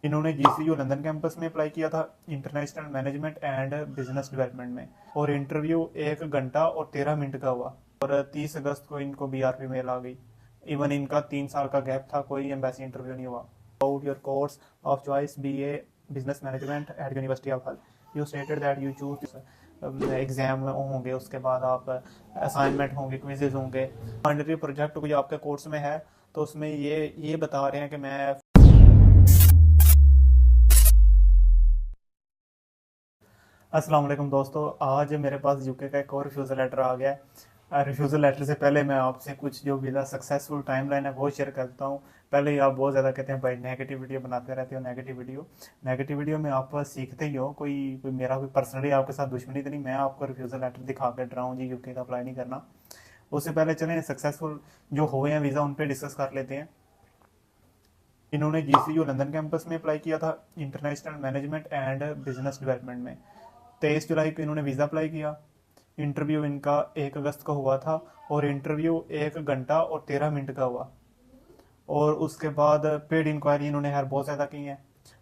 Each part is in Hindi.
इन्होंने जीसीयू लंदन कैंपस में अप्लाई किया था international management and business development में, और इंटरव्यू 1 घंटा और 13 मिनट का हुआ, और 30 अगस्त को इनको बीआरपी मेल आ गई। इवन इनका 3 साल का गैप था, कोई एम्बेसी इंटरव्यू नहीं हुआ। About your course of choice BA business management at university of Hull, you stated that you choose exam होंगे, उसके बाद आप असाइनमेंट होंगे, क्विजेज होंगे, फाइनली प्रोजेक्ट कोई आपके कोर्स में है, तो उसमें ये बता रहे हैं कि मैं अस्सलाम वालेकुम दोस्तों, आज मेरे पास यूके का एक और रिफ्यूज़ल लेटर आ गया है। रिफ्यूज़ल लेटर से पहले मैं आपसे कुछ जो वीज़ा सक्सेसफुल टाइमलाइन है वो शेयर करता हूँ। पहले ही आप बहुत ज़्यादा कहते हैं भाई नेगेटिव वीडियो बनाते रहते हो, नेगेटिव वीडियो में आप सीखते ही हो। कोई मेरा कोई पर्सनली आपके साथ दुश्मनी तो नहीं, मैं आपको रिफ्यूज़ल लेटर दिखा कर डराऊँ जी यूके का अप्लाई नहीं करना। उससे पहले चलें सक्सेसफुल जो हुए हैं वीज़ा उन पर डिस्कस कर लेते हैं। इन्होंने जीसीयू लंदन कैंपस में अप्लाई किया था international management and business development में। 23 जुलाई को इन्होंने वीज़ा अप्लाई किया। इंटरव्यू इनका 1 अगस्त को हुआ था, और इंटरव्यू 1 घंटा और 13 मिनट का हुआ। और उसके बाद पेड इंक्वायरी इन्होंने यार बहुत ज़्यादा की है।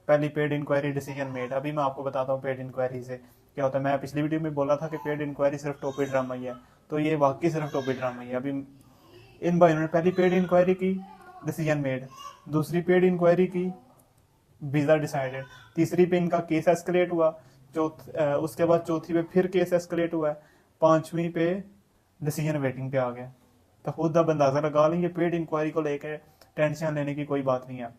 पहली पेड इंक्वायरी डिसीजन मेड। अभी मैं आपको बताता हूँ पेड इंक्वायरी से क्या होता है। मैं पिछली वीडियो में बोला था कि पेड इंक्वायरी सिर्फ टोपी ड्रामा ही है, तो ये वाकई सिर्फ टोपी ड्रामा ही है। अभी इन भाइयों ने पहली पेड इंक्वायरी की, डिसीजन मेड। दूसरी पेड इंक्वायरी की, वीज़ा डिसाइडेड। तीसरी पे इनका केस एस्केलेट हुआ। उसके बाद चौथी पे फिर केस एस्केलेट हुआ है। पांचवी पे डिसीजन वेटिंग पे आ गया। तो खुद अब अंदाजा लगा लेंगे, पेड इंक्वायरी को लेकर टेंशन लेने की कोई बात नहीं है।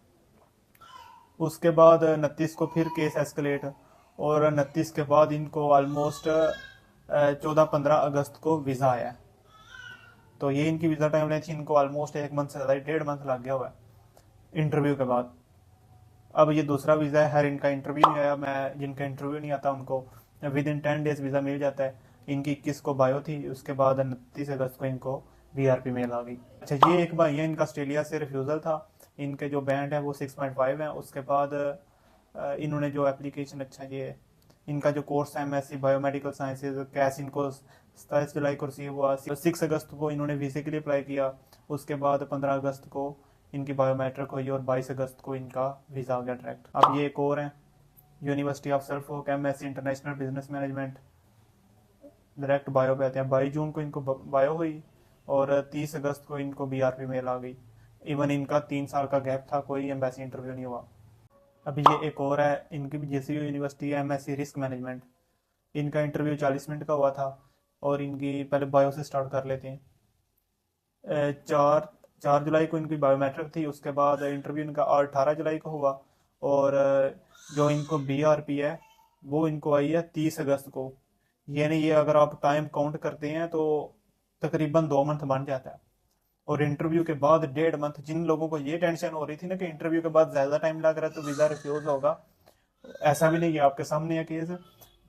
उसके बाद 29 को फिर केस एस्केलेट, और 29 के बाद इनको ऑलमोस्ट 14-15 अगस्त को वीज़ा आया है। तो ये इनकी वीज़ा टाइमलाइन थी। इनको ऑलमोस्ट 1 मंथ से ज़्यादा, 1.5 मंथ लग गया हुआ है इंटरव्यू के बाद। अब ये दूसरा वीज़ा है, हर इनका इंटरव्यू नहीं आया। मैं जिनका इंटरव्यू नहीं आता उनको विद इन 10 डेज वीज़ा मिल जाता है। इनकी 21 को बायो थी, उसके बाद 29 अगस्त को इनको बीआरपी मेल आ गई। अच्छा, ये एक बार ये इनका ऑस्ट्रेलिया से रिफ्यूज़ल था। इनके जो बैंड है वो 6.5 है। उसके बाद इन्होंने जो एप्लीकेशन, अच्छा ये इनका जो कोर्स है एमएससी बायोमेडिकल साइंसेज कैस, इनको 27 जुलाई को रिसीव हुआ। 6 अगस्त को इन्होंने वीज़े के लिए अप्लाई किया। उसके बाद 15 अगस्त को इनकी बायोमेट्रिक हुई, और 22 अगस्त को इनका वीज़ा आ गया डायरेक्ट। अब ये एक और है university of Suffolk MSc international business management, direct bio पे आते हैं। 22 जून को इनको बायो हुई, और 30 अगस्त को इनको बीआरपी मेल आ गई। इवन इनका 3 साल का गैप था, कोई एम्बेसी इंटरव्यू नहीं हुआ। अभी ये एक और है, इनकी भी जेसीयू यूनिवर्सिटी है एमएससी रिस्क मैनेजमेंट। इनका इंटरव्यू 40 मिनट का हुआ था, और इनकी पहले बायो से स्टार्ट कर लेते हैं। 4 जुलाई को इनकी बायोमेट्रिक थी। उसके बाद इंटरव्यू इनका 18 जुलाई को हुआ, और जो इनको बीआरपी है वो इनको आई है 30 अगस्त को। यानी ये अगर आप टाइम काउंट करते हैं तो तकरीबन 2 मंथ बन जाता है। और इंटरव्यू के बाद 1.5 मंथ, जिन लोगों को ये टेंशन हो रही थी ना कि इंटरव्यू के बाद ज़्यादा टाइम लग रहा है तो वीज़ा रिफ्यूज होगा, ऐसा भी नहीं है। आपके सामने है केस,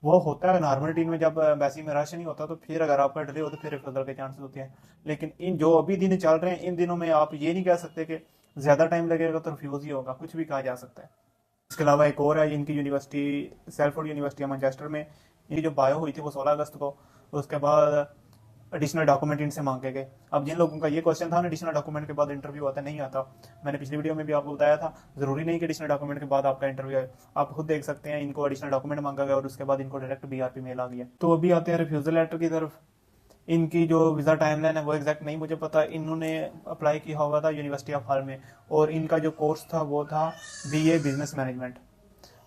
वो होता है नॉर्मल टीम में जब एम्बेसी में रश नहीं होता, तो फिर अगर आपका डिले हो तो फिर रिफ्यूजल के चांसेस होते हैं। लेकिन इन जो अभी दिन चल रहे हैं, इन दिनों में आप ये नहीं कह सकते कि ज़्यादा टाइम लगेगा तो रिफ्यूज ही होगा, कुछ भी कहा जा सकता है। इसके अलावा एक और है इनकी यूनिवर्सिटी, सेल्फोर्ड यूनिवर्सिटी मैनचेस्टर में। इनकी जो बायो हुई थी वो 16 अगस्त को। उसके बाद एडिशनल डॉक्यूमेंट इनसे मांगे गए। अब जिन लोगों का ये क्वेश्चन था ना एडिशनल डॉक्यूमेंट के बाद इंटरव्यू आता नहीं आता, मैंने पिछली वीडियो में भी आपको बताया था, जरूरी नहीं कि एडिशनल डॉक्यूमेंट के बाद आपका इंटरव्यू आए। आप खुद देख सकते हैं, इनको एडिशनल डॉक्यूमेंट मांगा गया और उसके बाद इनको डायरेक्ट बीआरपी मेल आ गया। तो अभी आते हैं रिफ्यूजल लेटर की तरफ। इनकी जो वीज़ा टाइमलाइन है वो एग्जैक्ट नहीं मुझे पता। इन्होंने अप्लाई किया हुआ था यूनिवर्सिटी ऑफ हल में, और इनका जो कोर्स था वो था बीए बिजनेस मैनेजमेंट।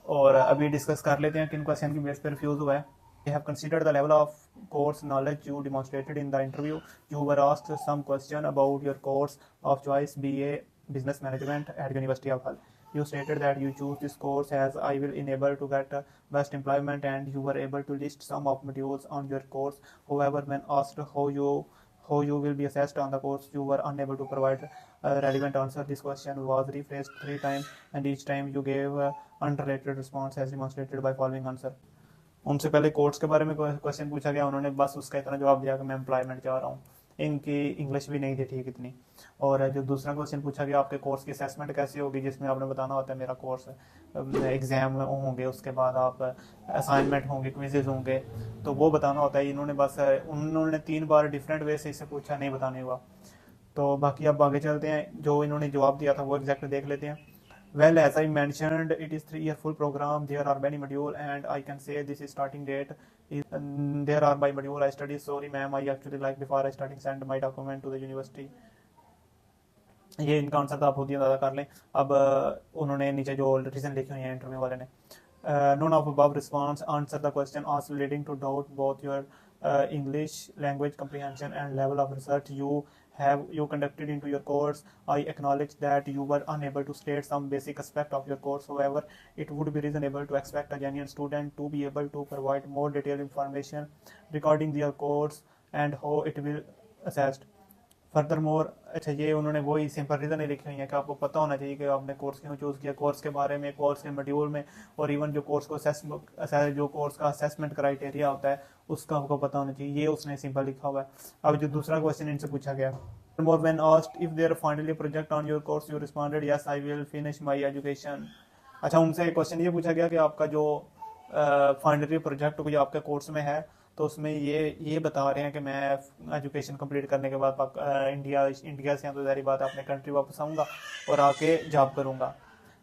और अभी डिस्कस कर लेते हैं किन क्वेश्चन की बेस पर रिफ्यूज हुआ है। You have considered the level of course knowledge you demonstrated in the interview. You were asked some question about your course of choice BA Business Management at University of Hull. You stated that you choose this course as I will enable to get best employment, and you were able to list some of modules on your course. However, when asked how you will be assessed on the course, you were unable to provide a relevant answer. This question was rephrased 3 times, and each time you gave unrelated response as demonstrated by following answer. उनसे पहले कोर्स के बारे में क्वेश्चन पूछा गया, उन्होंने बस उसका इतना जवाब दिया कि मैं एम्प्लॉयमेंट चाह रहा हूँ। इनकी इंग्लिश भी नहीं थी ठीक इतनी। और जो दूसरा क्वेश्चन पूछा गया, आपके कोर्स की असेसमेंट कैसी होगी, जिसमें आपने बताना होता है मेरा कोर्स एग्जाम होंगे, उसके बाद आप असाइनमेंट होंगे, क्विजेज होंगे, तो वो बताना होता है। इन्होंने बस उन्होंने 3 बार डिफरेंट वे से इसे पूछा, नहीं बताने हुआ। तो बाकी अब आगे चलते हैं, जो इन्होंने जवाब दिया था वो एग्जैक्ट देख लेते हैं। Well, as I mentioned, it is 3-year full program. There are many module, and I can say this is starting date is there are by module I study. Sorry, ma'am, I actually like before I starting send my document to the university. ये इनका आंसर तो आप खुद ही अंदाजा कर लें। अब उन्होंने नीचे जो रीजन लिखे हुए हैं इंटरव्यू वाले ने, none of above response answer the question asked leading to doubt both your English language comprehension and level of research you conducted into your course. I acknowledge that you were unable to state some basic aspect of your course. However, it would be reasonable to expect a genuine student to be able to provide more detailed information regarding their course and how it will assessed. Further more, अच्छा ये उन्होंने वही सिंपल रीज़न ही लिखी हुई है कि आपको पता होना चाहिए कि आपने कोर्स क्यों चूज़ किया, कोर्स के बारे में, कोर्स के मॉड्यूल में, और इवन जो कोर्स को जो कोर्स का असेसमेंट क्राइटेरिया होता है उसका आपको पता होना चाहिए। ये उसने सिंपल लिखा हुआ है। अब जो दूसरा क्वेश्चन इनसे पूछा गया, more when asked if their finally project on your course you responded yes I will finish my education. अच्छा, उनसे क्वेश्चन ये पूछा गया कि आपका जो फाइनली प्रोजेक्ट कोई आपके कोर्स में है तो उसमें ये बता रहे हैं कि मैं एजुकेशन कंप्लीट करने के बाद इंडिया से तो जारी बात अपने कंट्री वापस आऊँगा और आके जॉब करूँगा,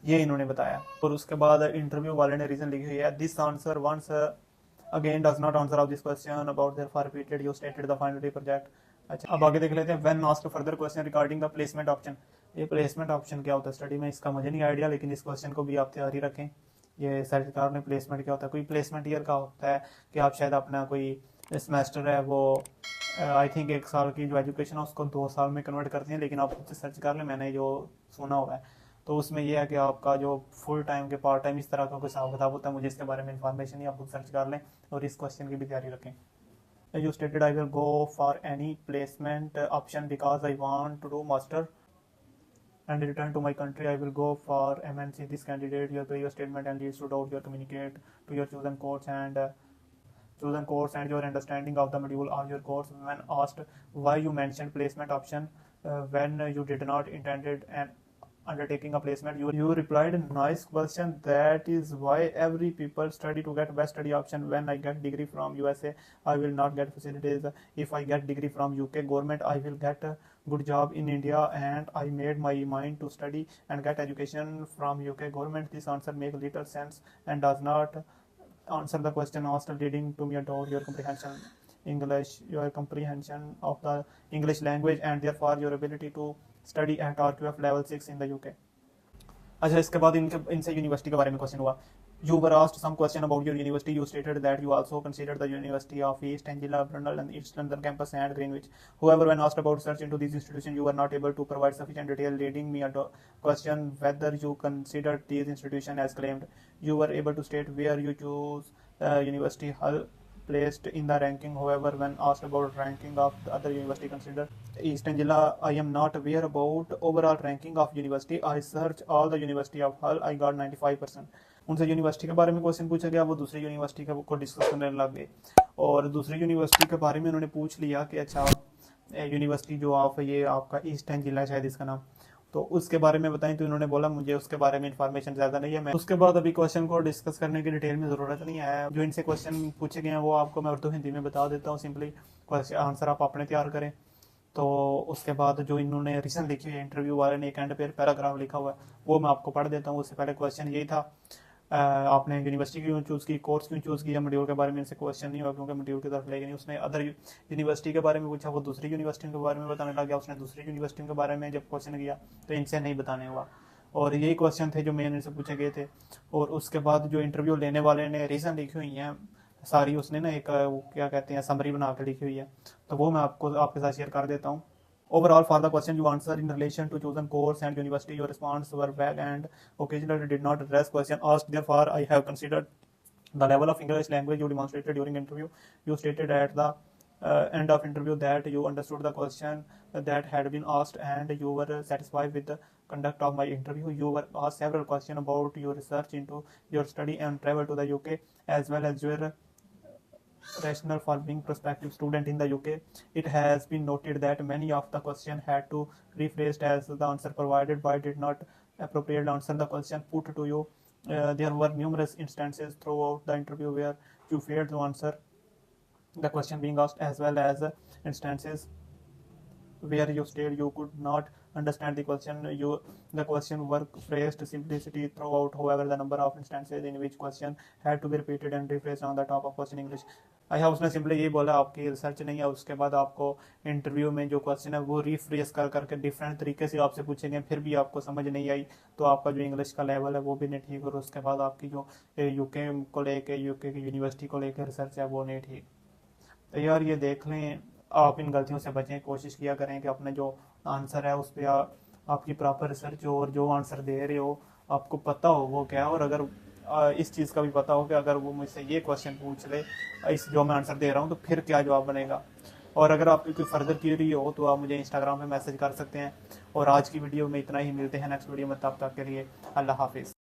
ये इन्होंने बताया। और उसके बाद इंटरव्यू वाले ने रीज़न लिखी हुई है, this answer once again does not answer of this question about their for repeated you stated the finally project. अच्छा, अब आगे देख लेते हैं, when asked further question regarding the placement option. ये प्लेसमेंट ऑप्शन क्या होता है स्टडी में, इसका मुझे नहीं आइडिया, लेकिन इस क्वेश्चन को भी आप तैयारी रखें। ये सरकार ने प्लेसमेंट क्या होता है, कोई प्लेसमेंट ईयर का होता है कि आप शायद अपना कोई सेमेस्टर है वो आई थिंक 1 साल की जो एजुकेशन है उसको 2 साल में कन्वर्ट करते हैं, लेकिन आप खुद से सर्च कर लें, मैंने जो सुना हुआ है। तो उसमें यह है कि आपका जो फुल टाइम के पार्ट टाइम इस तरह का कोई हिसाब किताब होता है, मुझे इसके बारे में इंफॉर्मेशन नहीं, आप खुद सर्च कर लें और इस क्वेश्चन की भी तैयारी रखें। You stated I will go for any placement option because I want to do master and return to my country. I will go for MNC. This candidate, your previous statement and leads to doubt your communicate to your chosen course and your understanding of the module of your course. When asked why you mentioned placement option when you did not intended an undertaking a placement, you replied, nice question, that is why every people study to get best study option. When I get degree from USA I will not get facilities. If I get degree from UK government I will get a good job in India, and I made my mind to study and get education from UK government. This answer makes little sense and does not answer the question asked, leading to me doubt your comprehension of the English language and therefore your ability to study at RQF level 6 in the UK. अच्छा, इसके बाद इनसे यूनिवर्सिटी के बारे में क्वेश्चन हुआ। You were asked some question about your university. You stated that you also considered the University of East Anglia, Brunel, and East London campus and Greenwich. However, when asked about research into these institutions, you were not able to provide sufficient detail, leading me to question whether you considered these institutions as claimed. You were able to state where you choose University Hull placed in the ranking. However, when asked about ranking of the other university considered East Anglia, I am not aware about overall ranking of university. I searched all the University of Hull. I got 95%. उनसे यूनिवर्सिटी के बारे में क्वेश्चन पूछा गया, वो दूसरी यूनिवर्सिटी को डिस्कस करने लग गए और दूसरी यूनिवर्सिटी के बारे में उन्होंने पूछ लिया कि अच्छा यूनिवर्सिटी जो आप ये आपका ईस्ट एंजिला शायद इसका नाम, तो उसके बारे में बताएं। तो इन्होंने बोला मुझे उसके बारे में इन्फॉर्मेशन ज़्यादा नहीं है। मैं उसके बाद अभी क्वेश्चन को डिस्कस करने की डिटेल में ज़रूरत नहीं है। जो इनसे क्वेश्चन पूछे गए हैं वो आपको मैं उर्दू हिंदी में बता देता हूँ, सिंपली क्वेश्चन आंसर आप अपने तैयार करें। तो उसके बाद जो इन्होंने रीजन लिखी हुई है इंटरव्यू वाले ने, एक एंड पे पैराग्राफ लिखा हुआ है, वो मैं आपको पढ़ देता हूँ। उससे पहले क्वेश्चन यही था, आपने यूनिवर्सिटी क्यों चूज़ की, कोर्स क्यों चूज़ किया, मॉड्यूल के बारे में इनसे क्वेश्चन नहीं हुआ क्योंकि मॉड्यूल की तरफ ले गए नहीं। उसने अदर यूनिवर्सिटी के बारे में पूछा, वो दूसरी यूनिवर्सिटी के बारे में बताने लग गया। उसने दूसरी यूनिवर्सिटी के बारे में जब क्वेश्चन किया तो इनसे नहीं बताने हुआ, और यही क्वेश्चन थे जो मेन इनसे पूछे गए थे। और उसके बाद जो इंटरव्यू लेने वाले ने रीज़न लिखी हुई हैं सारी, उसने ना एक क्या कहते हैं समरी बना के लिखी हुई है, तो वो मैं आपके साथ शेयर कर देता हूँ। Overall, for the question you answered in relation to chosen course and university, your response were vague and occasionally did not address question asked. Therefore, I have considered the level of English language you demonstrated during interview. You stated at the end of interview that you understood the question that had been asked and you were satisfied with the conduct of my interview. You were asked several questions about your research into your study and travel to the UK, as well as your rationale for being prospective student in the UK. It has been noted that many of the questions had to rephrased as the answer provided by did not appropriate answer the question put to you. There were numerous instances throughout the interview where you failed to answer the question being asked, as well as instances where you stated you could not understand the question, the question work phrased simplicity throughout. However, the number of instances in which question had to be repeated and rephrased on the top of question English. अच्छा, उसने सिंपली यही बोला आपकी रिसर्च नहीं है, उसके बाद आपको इंटरव्यू में जो क्वेश्चन है वो रिफ्रेश कर करके डिफरेंट तरीके से आपसे पूछेंगे, फिर भी आपको समझ नहीं आई तो आपका जो इंग्लिश का लेवल है वो भी नहीं ठीक, और उसके बाद आपकी जो यूके को लेके, यूके की यूनिवर्सिटी को लेकर रिसर्च है वो नहीं ठीक। तो यार ये देख लें, आप इन गलतियों से बचें, कोशिश किया करें कि अपने जो आंसर है उस पर आपकी प्रॉपर रिसर्च हो, और जो आंसर दे रहे हो आपको पता हो वो क्या है। और अगर इस चीज़ का भी पता हो कि अगर वो मुझसे ये क्वेश्चन पूछ ले इस जो मैं आंसर दे रहा हूँ तो फिर क्या जवाब बनेगा। और अगर आपकी कोई फर्दर क्वेरी हो तो आप मुझे इंस्टाग्राम पे मैसेज कर सकते हैं। और आज की वीडियो में इतना ही, मिलते हैं नेक्स्ट वीडियो में, तब तक के लिए अल्लाह हाफिज़।